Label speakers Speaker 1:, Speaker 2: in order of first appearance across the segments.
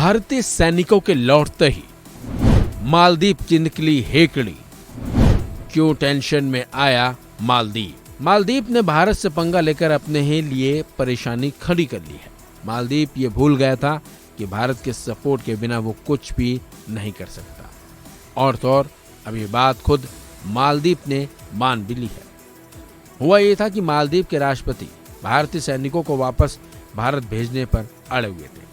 Speaker 1: भारतीय सैनिकों के लौटते ही मालदीव की निकली हेकड़ी। क्यों टेंशन में आया मालदीव? मालदीव ने भारत से पंगा लेकर अपने ही लिए परेशानी खड़ी कर ली है। मालदीव ये भूल गया था कि भारत के सपोर्ट के बिना वो कुछ भी नहीं कर सकता। और तो और अब ये बात खुद मालदीव ने मान भी ली है। हुआ ये था कि मालदीव के राष्ट्रपति भारतीय सैनिकों को वापस भारत भेजने पर अड़े हुए थे।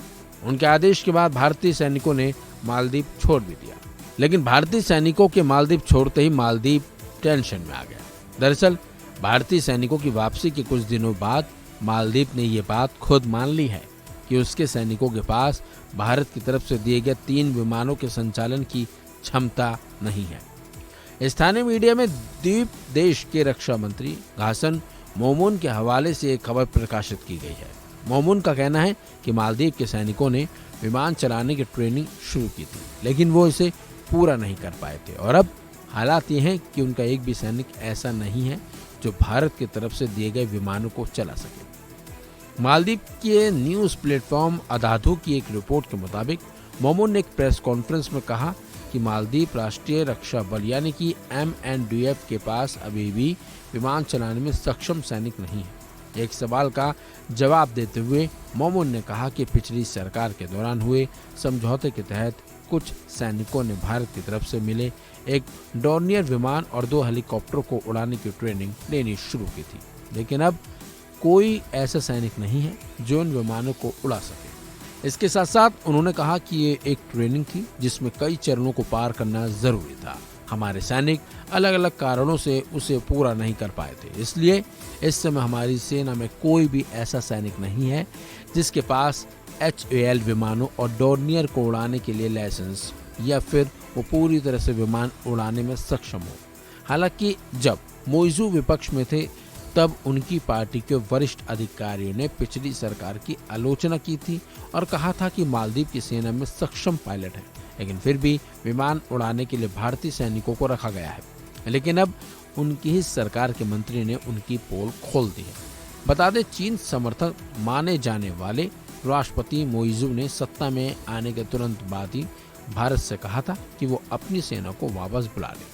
Speaker 1: उनके आदेश के बाद भारतीय सैनिकों ने मालदीव छोड़ भी दिया। लेकिन भारतीय सैनिकों के मालदीव छोड़ते ही मालदीव टेंशन में आ गया। दरअसल भारतीय सैनिकों की वापसी के कुछ दिनों बाद मालदीव ने ये बात खुद मान ली है कि उसके सैनिकों के पास भारत की तरफ से दिए गए 3 विमानों के संचालन की क्षमता नहीं है। स्थानीय मीडिया में द्वीप देश के रक्षा मंत्री घासन मोमून के हवाले से एक खबर प्रकाशित की गई है। मोमून का कहना है कि मालदीव के सैनिकों ने विमान चलाने की ट्रेनिंग शुरू की थी, लेकिन वो इसे पूरा नहीं कर पाए थे और अब हालात ये हैं कि उनका एक भी सैनिक ऐसा नहीं है जो भारत की तरफ से दिए गए विमानों को चला सके। मालदीव के न्यूज़ प्लेटफॉर्म अदाधू की एक रिपोर्ट के मुताबिक मोमून ने एक प्रेस कॉन्फ्रेंस में कहा कि मालदीव राष्ट्रीय रक्षा बल यानी कि MNDF के पास अभी भी विमान चलाने में सक्षम सैनिक नहीं है। एक सवाल का जवाब देते हुए मोमून ने कहा कि पिछली सरकार के दौरान हुए समझौते के तहत कुछ सैनिकों ने भारत की तरफ से मिले एक डॉर्नियर विमान और 2 हेलीकॉप्टरों को उड़ाने की ट्रेनिंग लेनी शुरू की थी, लेकिन अब कोई ऐसा सैनिक नहीं है जो उन विमानों को उड़ा सके। इसके साथ साथ उन्होंने कहा कि ये एक ट्रेनिंग थी जिसमें कई चरणों को पार करना जरूरी था। हमारे सैनिक अलग अलग कारणों से उसे पूरा नहीं कर पाए थे, इसलिए इस समय हमारी सेना में कोई भी ऐसा सैनिक नहीं है जिसके पास HAL विमानों और डॉर्नियर को उड़ाने के लिए लाइसेंस या फिर वो पूरी तरह से विमान उड़ाने में सक्षम हो। हालांकि जब मोइजू विपक्ष में थे तब उनकी पार्टी के वरिष्ठ अधिकारियों ने पिछली सरकार की आलोचना की थी और कहा था कि मालदीव की सेना में सक्षम पायलट है, लेकिन फिर भी विमान उड़ाने के लिए भारतीय सैनिकों को रखा गया है। लेकिन अब उनकी ही सरकार के मंत्री ने उनकी पोल खोल दी है। बता दें, चीन समर्थक माने जाने वाले राष्ट्रपति मोइजू ने सत्ता में आने के तुरंत बाद ही भारत से कहा था कि वो अपनी सेना को वापस बुला ले।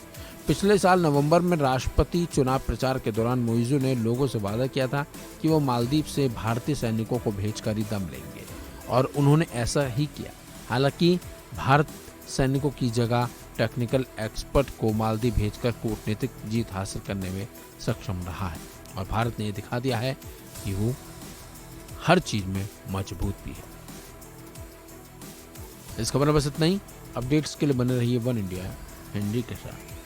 Speaker 1: पिछले साल नवंबर में राष्ट्रपति चुनाव प्रचार के दौरान मोइजू ने लोगों से वादा किया था कि वो मालदीव से भारतीय सैनिकों को भेजकर ही दम लेंगे और उन्होंने ऐसा ही किया। हालांकि भारत सैनिकों की जगह टेक्निकल एक्सपर्ट को मालदीव भेजकर कूटनीतिक जीत हासिल करने में सक्षम रहा है और भारत ने ये दिखा दिया है कि वो हर चीज में मजबूत भी है। इस खबर में बस इतना ही। अपडेट्स के लिए बने रहिए वन इंडिया हिंदी के साथ।